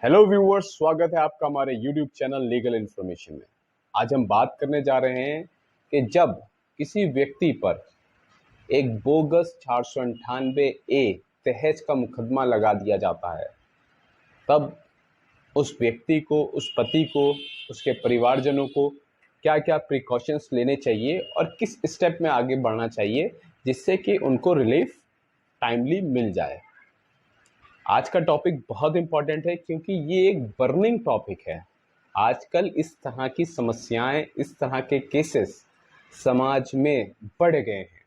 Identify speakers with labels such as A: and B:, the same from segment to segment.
A: Hello viewers, स्वागत है आपका हमारे यूट्यूब चैनल लीगल इन्फॉर्मेशन में। आज हम बात करने जा रहे हैं कि जब किसी व्यक्ति पर एक बोगस 498 ए तहज का मुकदमा लगा दिया जाता है, तब उस व्यक्ति को, उस पति को, उसके परिवारजनों को क्या क्या प्रिकॉशंस लेने चाहिए और किस स्टेप में आगे बढ़ना चाहिए जिससे कि उनको रिलीफ टाइमली मिल जाए। आज का टॉपिक बहुत इम्पॉर्टेंट है क्योंकि ये एक बर्निंग टॉपिक है। आजकल इस तरह की समस्याएं, इस तरह के केसेस समाज में बढ़ गए हैं।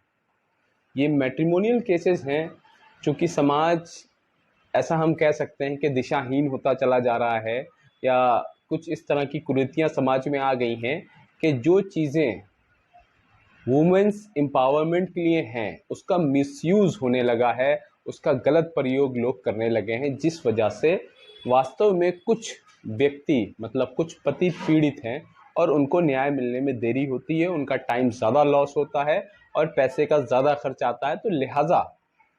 A: ये मैट्रिमोनियल केसेस हैं, चूँकि समाज, ऐसा हम कह सकते हैं कि दिशाहीन होता चला जा रहा है, या कुछ इस तरह की कुरीतियाँ समाज में आ गई हैं कि जो चीज़ें वुमेन्स एम्पावरमेंट के लिए हैं उसका मिसयूज़ होने लगा है, उसका गलत प्रयोग लोग करने लगे हैं, जिस वजह से वास्तव में कुछ व्यक्ति, मतलब कुछ पति पीड़ित हैं और उनको न्याय मिलने में देरी होती है, उनका टाइम ज़्यादा लॉस होता है और पैसे का ज़्यादा खर्च आता है। तो लिहाजा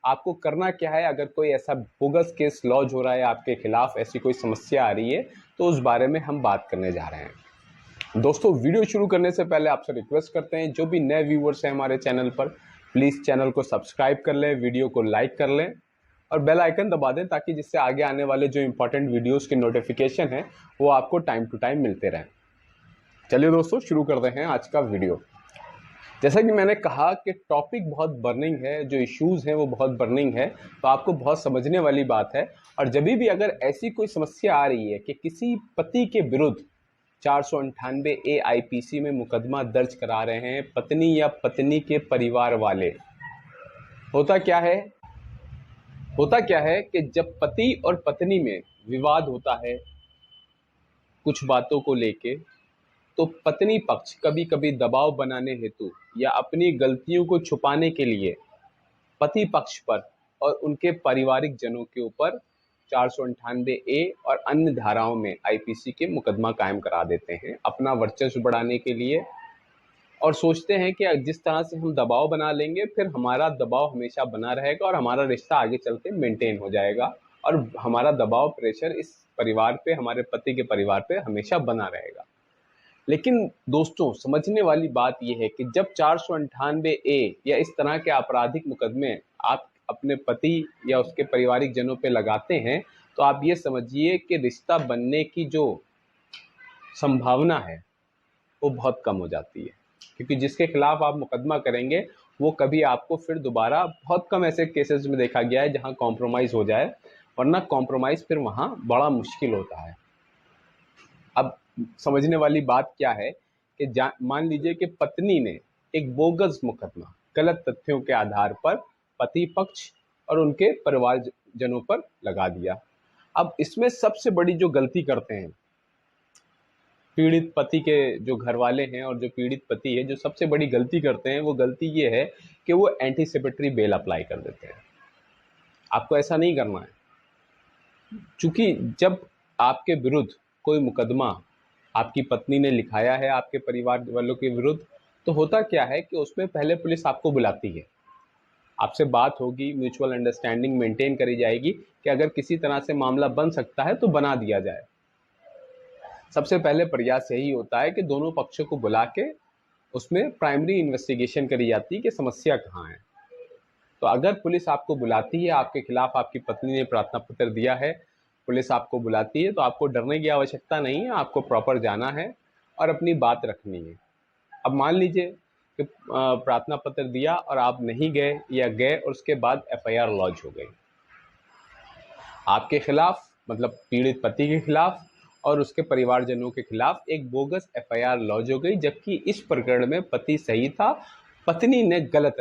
A: आपको करना क्या है, अगर कोई ऐसा बोगस केस लॉन्च हो रहा है आपके खिलाफ, ऐसी कोई समस्या आ रही है, तो उस बारे में हम बात करने जा रहे हैं। दोस्तों, वीडियो शुरू करने से पहले आपसे रिक्वेस्ट करते हैं, जो भी नए व्यूवर्स हैं हमारे चैनल पर, प्लीज़ चैनल को सब्सक्राइब कर लें, वीडियो को लाइक कर लें और बेल आइकन दबा दें, ताकि जिससे आगे आने वाले जो इंपॉर्टेंट वीडियोस के नोटिफिकेशन है वो आपको टाइम टू टाइम मिलते रहें। चलिए दोस्तों, शुरू करते हैं आज का वीडियो। जैसा कि मैंने कहा कि टॉपिक बहुत बर्निंग है, जो इश्यूज़ हैं वो बहुत बर्निंग है, तो आपको बहुत समझने वाली बात है। और जब भी अगर ऐसी कोई समस्या आ रही है कि किसी पति के विरुद्ध 498 ए आईपीसी में मुकदमा दर्ज करा रहे हैं पत्नी या पत्नी के परिवार वाले, होता क्या है कि जब पति और पत्नी में विवाद होता है कुछ बातों को लेके, तो पत्नी पक्ष कभी कभी दबाव बनाने हेतु या अपनी गलतियों को छुपाने के लिए पति पक्ष पर और उनके पारिवारिक जनों के ऊपर 498 ए और अन्य धाराओं में आईपीसी के मुकदमा कायम करा देते हैं, अपना वर्चस्व बढ़ाने के लिए। और सोचते हैं कि जिस तरह से हम दबाव बना लेंगे, फिर हमारा दबाव हमेशा बना रहेगा और हमारा रिश्ता आगे चलते मेंटेन हो जाएगा और हमारा दबाव, प्रेशर इस परिवार पे, हमारे पति के परिवार पे हमेशा बना रहेगा। लेकिन दोस्तों, समझने वाली बात यह है कि जब 498 ए या इस तरह के आपराधिक मुकदमे आप अपने पति या उसके पारिवारिक जनों पे लगाते हैं, तो आप ये समझिए कि रिश्ता बनने की जो संभावना है वो बहुत कम हो जाती है, क्योंकि जिसके खिलाफ आप मुकदमा करेंगे वो कभी आपको फिर दोबारा, बहुत कम ऐसे केसेस में देखा गया है जहां कॉम्प्रोमाइज़ हो जाए, वरना कॉम्प्रोमाइज़ फिर वहां बड़ा मुश्किल होता है। अब समझने वाली बात क्या है कि मान लीजिए कि पत्नी ने एक बोगस मुकदमा गलत तथ्यों के आधार पर पति पक्ष और उनके परिवारजनों पर लगा दिया। अब इसमें सबसे बड़ी जो गलती करते हैं पीड़ित पति के जो घर वाले हैं, और जो पीड़ित पति है, जो सबसे बड़ी गलती करते हैं, वो गलती ये है कि वो एंटीसिपेटरी बेल अप्लाई कर देते हैं। आपको ऐसा नहीं करना है, क्योंकि जब आपके विरुद्ध कोई मुकदमा आपकी पत्नी ने लिखाया है आपके परिवार वालों के विरुद्ध, तो होता क्या है कि उसमें पहले पुलिस आपको बुलाती है, आपसे बात होगी, म्यूचुअल अंडरस्टैंडिंग मेंटेन करी जाएगी कि अगर किसी तरह से मामला बन सकता है तो बना दिया जाए। सबसे पहले प्रयास यही होता है कि दोनों पक्षों को बुला के उसमें प्राइमरी इन्वेस्टिगेशन करी जाती है कि समस्या कहाँ है। तो अगर पुलिस आपको बुलाती है, आपके खिलाफ आपकी पत्नी ने प्रार्थना पत्र दिया है, पुलिस आपको बुलाती है, तो आपको डरने की आवश्यकता नहीं है, आपको प्रॉपर जाना है और अपनी बात रखनी है। अब मान लीजिए कि प्रार्थना पत्र दिया और आप नहीं गए, या गए और उसके बाद एफआईआर लॉन्च हो गई आपके खिलाफ, मतलब पीड़ित पति के खिलाफ और उसके परिवारजनों के खिलाफ एक बोगस एफआईआर लॉन्च हो गई, जबकि इस प्रकरण में पति सही था, पत्नी ने गलत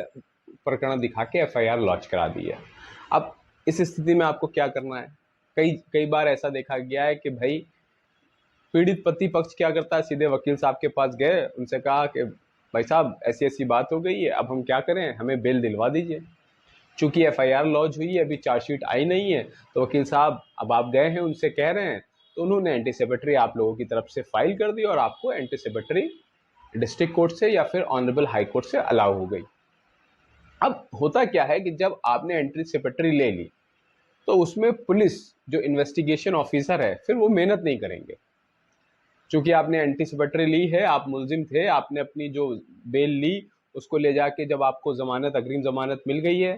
A: प्रकरण दिखा के एफआईआर लॉन्च करा दी है। अब इस स्थिति में आपको क्या करना है? कई कई बार ऐसा देखा गया है कि भाई पीड़ित पति पक्ष क्या करता है, सीधे वकील साहब के पास गए, उनसे कहा कि भाई साहब ऐसी ऐसी बात हो गई है, अब हम क्या करें, हमें बेल दिलवा दीजिए। चूंकि एफआईआर लॉन्च हुई है, अभी चार्जशीट आई नहीं है, तो वकील साहब अब आप गए हैं, उनसे कह रहे हैं, तो उन्होंने एंटीसिपेटरी आप लोगों की तरफ से फाइल कर दी और आपको एंटीसिपेटरी डिस्ट्रिक्ट कोर्ट से या फिर ऑनरेबल हाई कोर्ट से अलाउ हो गई। अब होता क्या है कि जब आपने एंटीसिपेटरी ले ली, तो उसमें पुलिस जो इन्वेस्टिगेशन ऑफिसर है फिर वो मेहनत नहीं करेंगे, क्योंकि आपने एंटीसिपेटरी ली है, आप मुलजिम थे, आपने अपनी जो बेल ली उसको ले जाके जब आपको जमानत, अग्रिम जमानत मिल गई है,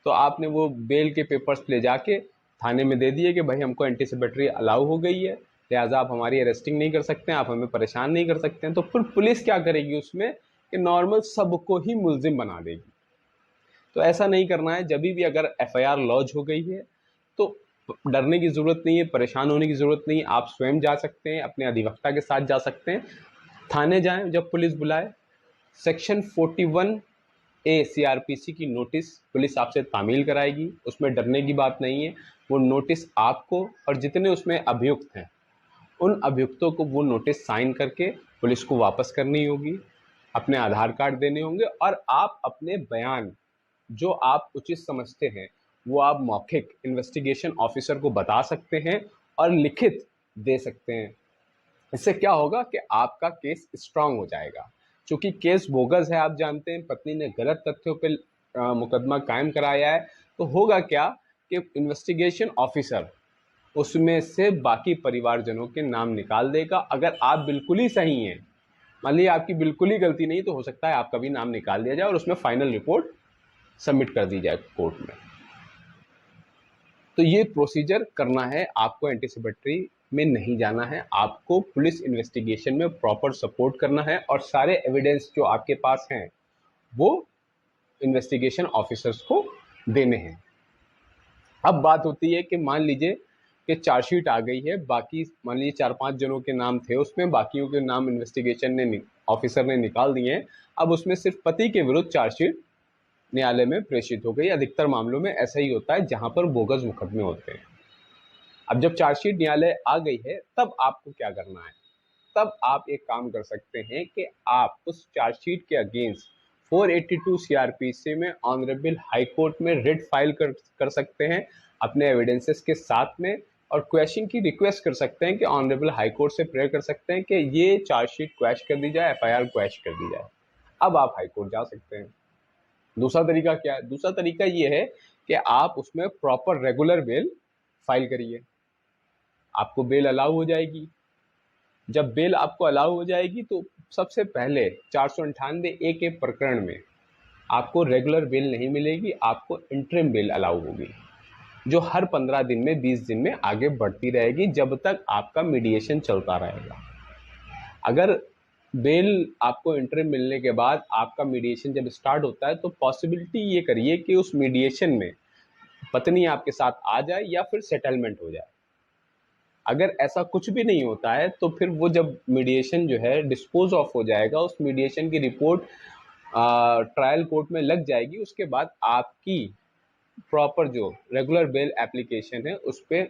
A: तो आपने वो बेल के पेपर्स ले जाके थाने में दे दिए कि भाई हमको एंटीसिपेटरी अलाउ हो गई है, लिहाजा आप हमारी अरेस्टिंग नहीं कर सकते हैं, आप हमें परेशान नहीं कर सकते हैं। तो फिर पुलिस क्या करेगी उसमें कि नॉर्मल सबको ही मुलजिम बना देगी। तो ऐसा नहीं करना है। जब भी अगर एफआईआर लॉन्च हो गई है तो डरने की ज़रूरत नहीं है, परेशान होने की ज़रूरत नहीं है। आप स्वयं जा सकते हैं, अपने अधिवक्ता के साथ जा सकते हैं, थाने जाएं जब पुलिस बुलाए। सेक्शन 41A सीआरपीसी की नोटिस पुलिस आपसे तामील कराएगी, उसमें डरने की बात नहीं है। वो नोटिस आपको और जितने उसमें अभियुक्त हैं उन अभियुक्तों को वो नोटिस साइन करके पुलिस को वापस करनी होगी, अपने आधार कार्ड देने होंगे और आप अपने बयान जो आप उचित समझते हैं वो आप मौखिक इन्वेस्टिगेशन ऑफिसर को बता सकते हैं और लिखित दे सकते हैं। इससे क्या होगा कि आपका केस स्ट्रांग हो जाएगा। क्योंकि केस बोगस है, आप जानते हैं, पत्नी ने गलत तथ्यों पर मुकदमा कायम कराया है। तो होगा क्या कि इन्वेस्टिगेशन ऑफिसर उसमें से बाकी परिवारजनों के नाम निकाल देगा। अगर आप बिल्कुल ही सही हैं, मान लीजिए आपकी बिल्कुल ही गलती नहीं, तो हो सकता है आपका भी नाम निकाल दिया जाए और उसमें फाइनल रिपोर्ट सबमिट कर दी जाए कोर्ट में। तो ये प्रोसीजर करना है आपको, एंटीसिपेटरी में नहीं जाना है, आपको पुलिस इन्वेस्टिगेशन में प्रॉपर सपोर्ट करना है और सारे एविडेंस जो आपके पास हैं वो इन्वेस्टिगेशन ऑफिसर्स को देने हैं। अब बात होती है कि मान लीजिए कि चार्जशीट आ गई है, बाकी मान लीजिए 4-5 जनों के नाम थे उसमें, बाकियों के नाम इन्वेस्टिगेशन ने ऑफिसर ने निकाल दिए हैं। अब उसमें सिर्फ पति के विरुद्ध चार्जशीट न्यायालय में प्रेषित हो गई। अधिकतर मामलों में ऐसा ही होता है जहां पर बोगस मुकदमे होते हैं। अब जब चार्जशीट न्यायालय आ गई है तब आपको क्या करना है? तब आप एक काम कर सकते हैं कि आप उस चार्जशीट के अगेंस्ट 482 सीआरपीसी में ऑनरेबल हाई कोर्ट में रिट फाइल कर सकते हैं अपने एविडेंसेस के साथ में, और क्वेश्चन की रिक्वेस्ट कर सकते हैं कि ऑनरेबल हाई कोर्ट से प्रेयर कर सकते हैं कि ये चार्जशीट क्वैश कर दी जाए, एफआईआर क्वैश कर दी जाए। अब आप हाई कोर्ट जा सकते हैं। दूसरा तरीका क्या है? दूसरा तरीका ये है कि आप उसमें प्रॉपर रेगुलर बेल फाइल करिए, आपको बेल अलाउ हो जाएगी। जब बेल आपको अलाउ हो जाएगी तो सबसे पहले 498A के प्रकरण में आपको रेगुलर बेल नहीं मिलेगी, आपको इंटरिम बेल अलाउ होगी, जो हर 15 दिन में, 20 दिन में आगे बढ़ती रहेगी जब तक आपका मीडिएशन चलता रहेगा। अगर बेल आपको इंटरिम मिलने के बाद आपका मीडिएशन जब स्टार्ट होता है तो पॉसिबिलिटी ये करिए कि उस मीडिएशन में पत्नी आपके साथ आ जाए या फिर सेटलमेंट हो जाए। अगर ऐसा कुछ भी नहीं होता है तो फिर वो जब मीडिएशन जो है डिस्पोज ऑफ हो जाएगा, उस मीडिएशन की रिपोर्ट ट्रायल कोर्ट में लग जाएगी। उसके बाद आपकी प्रॉपर जो रेगुलर बेल एप्लीकेशन है उस पर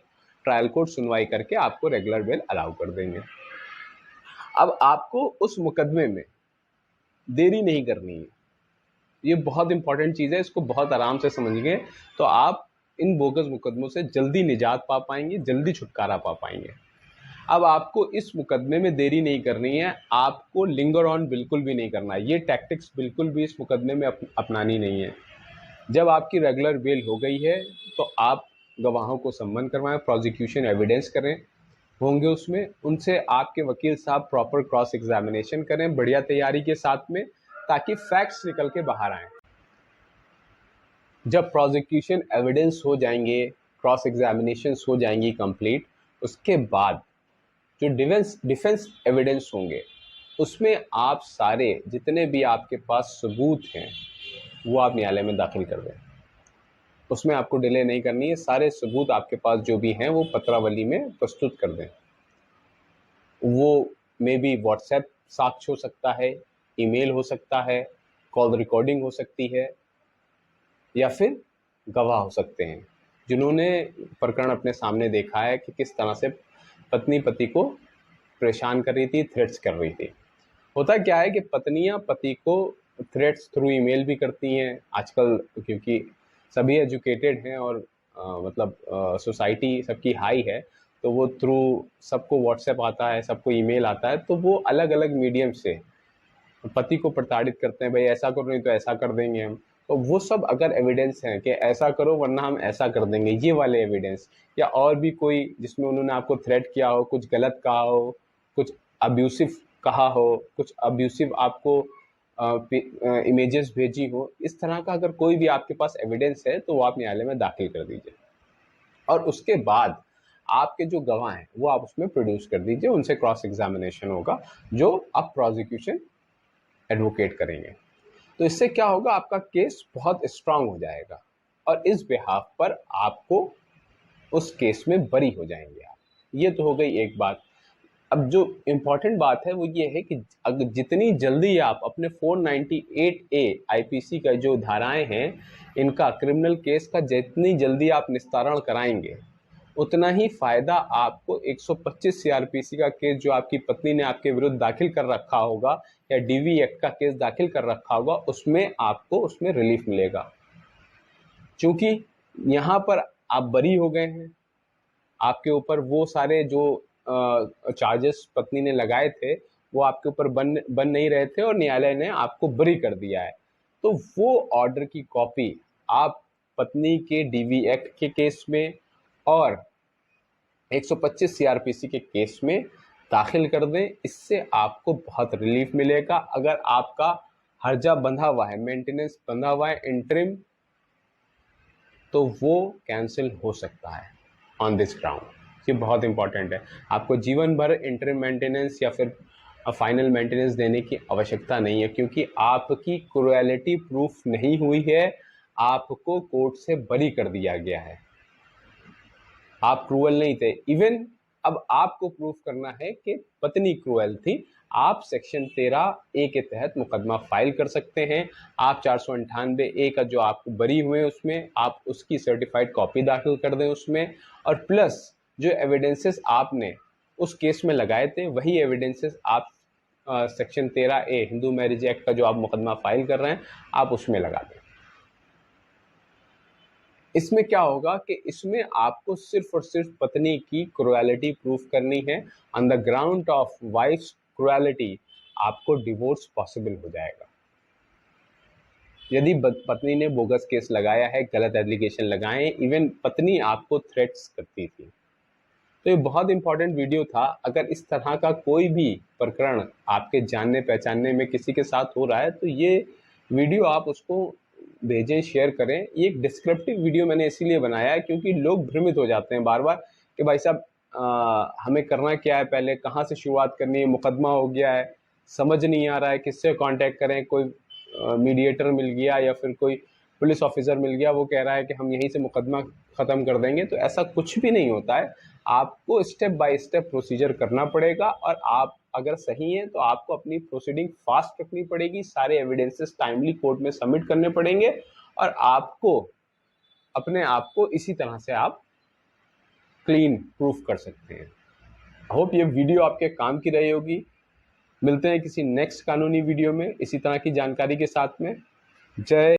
A: ट्रायल कोर्ट सुनवाई करके आपको रेगुलर बेल अलाउ कर देंगे। अब आपको उस मुकदमे में देरी नहीं करनी है, ये बहुत इंपॉर्टेंट चीज़ है, इसको बहुत आराम से समझिए तो आप इन बोगस मुकदमों से जल्दी निजात पा पाएंगे, जल्दी छुटकारा पा पाएंगे। अब आपको इस मुकदमे में देरी नहीं करनी है, आपको लिंगर ऑन बिल्कुल भी नहीं करना है, ये टैक्टिक्स बिल्कुल भी इस मुकदमे में अपनानी नहीं है। जब आपकी रेगुलर बेल हो गई है तो आप गवाहों को सम्मन करवाएं, प्रोसिक्यूशन एविडेंस करें होंगे उसमें, उनसे आपके वकील साहब प्रॉपर क्रॉस एग्जामिनेशन करें बढ़िया तैयारी के साथ में, ताकि फैक्ट्स निकल के बाहर आएँ। जब प्रोसिक्यूशन एविडेंस हो जाएंगे, क्रॉस एग्जामिनेशन हो जाएंगी कंप्लीट, उसके बाद जो डिफेंस एविडेंस होंगे उसमें आप सारे जितने भी आपके पास सबूत हैं वो आप न्यायालय में दाखिल कर दें। उसमें आपको डिले नहीं करनी है, सारे सबूत आपके पास जो भी हैं वो पत्रावली में प्रस्तुत कर दें। वो मे बी व्हाट्सएप साक्ष्य हो सकता है, ईमेल हो सकता है, कॉल रिकॉर्डिंग हो सकती है, या फिर गवाह हो सकते हैं जिन्होंने प्रकरण अपने सामने देखा है कि किस तरह से पत्नी पति को परेशान कर रही थी, थ्रेट्स कर रही थी। होता क्या है कि पत्नियां पति को थ्रेट्स थ्रू ईमेल भी करती हैं आजकल, क्योंकि सभी एजुकेटेड हैं और मतलब सोसाइटी सबकी हाई है, तो वो थ्रू सबको व्हाट्सएप आता है, सबको ईमेल आता है, तो वो अलग अलग मीडियम से पति को प्रताड़ित करते हैं, भाई ऐसा करो नहीं तो ऐसा कर देंगे हम। तो वो सब अगर एविडेंस हैं कि ऐसा करो वरना हम ऐसा कर देंगे, ये वाले एविडेंस, या और भी कोई जिसमें उन्होंने आपको थ्रेट किया हो, कुछ गलत कहा हो, कुछ अब्यूसिव कहा हो, कुछ अब्यूसिव आपको इमेजेस भेजी हो, इस तरह का अगर कोई भी आपके पास एविडेंस है तो वो आप न्यायालय में दाखिल कर दीजिए। और उसके बाद आपके जो गवाह हैं वो आप उसमें प्रोड्यूस कर दीजिए, उनसे क्रॉस एग्जामिनेशन होगा जो आप प्रोसिक्यूशन एडवोकेट करेंगे। तो इससे क्या होगा, आपका केस बहुत स्ट्रांग हो जाएगा और इस बिहाफ पर आपको उस केस में बरी हो जाएंगे आप। ये तो हो गई एक बात। अब जो इम्पोर्टेंट बात है वो ये है कि अगर जितनी जल्दी आप अपने 498A आईपीसी का जो धाराएं हैं इनका क्रिमिनल केस का जितनी जल्दी आप निस्तारण कराएंगे उतना ही फायदा आपको 125 सीआरपीसी का केस जो आपकी पत्नी ने आपके विरुद्ध दाखिल कर रखा होगा या डीवी एक्ट का केस दाखिल कर रखा होगा उसमें आपको उसमें रिलीफ मिलेगा, क्योंकि यहाँ पर आप बरी हो गए हैं। आपके ऊपर वो सारे जो चार्जेस पत्नी ने लगाए थे वो आपके ऊपर बन नहीं रहे थे और न्यायालय ने आपको बरी कर दिया है। तो वो ऑर्डर की कॉपी आप पत्नी के डीवी एक्ट के केस में और 125 सीआरपीसी के केस में दाखिल कर दें। इससे आपको बहुत रिलीफ मिलेगा। अगर आपका हर्जा बंधा हुआ है, मेंटेनेंस बंधा हुआ है इंटरिम, तो वो कैंसिल हो सकता है ऑन दिस ग्राउंड। ये बहुत इंपॉर्टेंट है। आपको जीवन भर इंटरिम मेंटेनेंस या फिर फाइनल मेंटेनेंस देने की आवश्यकता नहीं है, क्योंकि आपकी क्रुएलिटी प्रूफ नहीं हुई है, आपको कोर्ट से बरी कर दिया गया है, आप क्रूअल नहीं थे। इवन अब आपको प्रूफ करना है कि पत्नी क्रूअल थी। आप सेक्शन 13A के तहत मुकदमा फाइल कर सकते हैं। आप 498A का जो आपको बरी हुए उसमें आप उसकी सर्टिफाइड कॉपी दाखिल कर दें उसमें, और प्लस जो एविडेंसेस आपने उस केस में लगाए थे वही एविडेंसेस आप section 13A Hindu marriage act का जो आप मुकदमा फाइल कर रहे हैं आप उसमें लगा दें। इसमें क्या होगा कि इसमें आपको सिर्फ और सिर्फ पत्नी की क्रुएलिटी प्रूफ करनी है। On the ground of wife's cruelty आपको डिवोर्स पॉसिबल हो जाएगा। यदि पत्नी ने बोगस केस लगाया है, गलत एप्लीकेशन लगाए, इवन पत्नी आपको थ्रेट्स करती थी। तो ये बहुत इंपॉर्टेंट वीडियो था। अगर इस तरह का कोई भी प्रकरण आपके जानने पहचानने में किसी के साथ हो रहा है तो ये वीडियो आप उसको भेजें, शेयर करें। ये एक डिस्क्रिप्टिव वीडियो मैंने इसीलिए बनाया है क्योंकि लोग भ्रमित हो जाते हैं बार बार कि भाई साहब हमें करना क्या है, पहले कहाँ से शुरुआत करनी है, मुकदमा हो गया है, समझ नहीं आ रहा है किससे कांटेक्ट करें, कोई मीडिएटर मिल गया या फिर कोई पुलिस ऑफिसर मिल गया, वो कह रहा है कि हम यहीं से मुकदमा ख़त्म कर देंगे। तो ऐसा कुछ भी नहीं होता है। आपको स्टेप बाय स्टेप प्रोसीजर करना पड़ेगा और आप अगर सही हैं तो आपको अपनी प्रोसीडिंग फास्ट रखनी पड़ेगी, सारे एविडेंसेस टाइमली कोर्ट में सबमिट करने पड़ेंगे और आपको अपने आप को इसी तरह से आप क्लीन प्रूफ कर सकते हैं। होप ये वीडियो आपके काम की रही होगी। मिलते हैं किसी नेक्स्ट कानूनी वीडियो में इसी तरह की जानकारी के साथ में। जय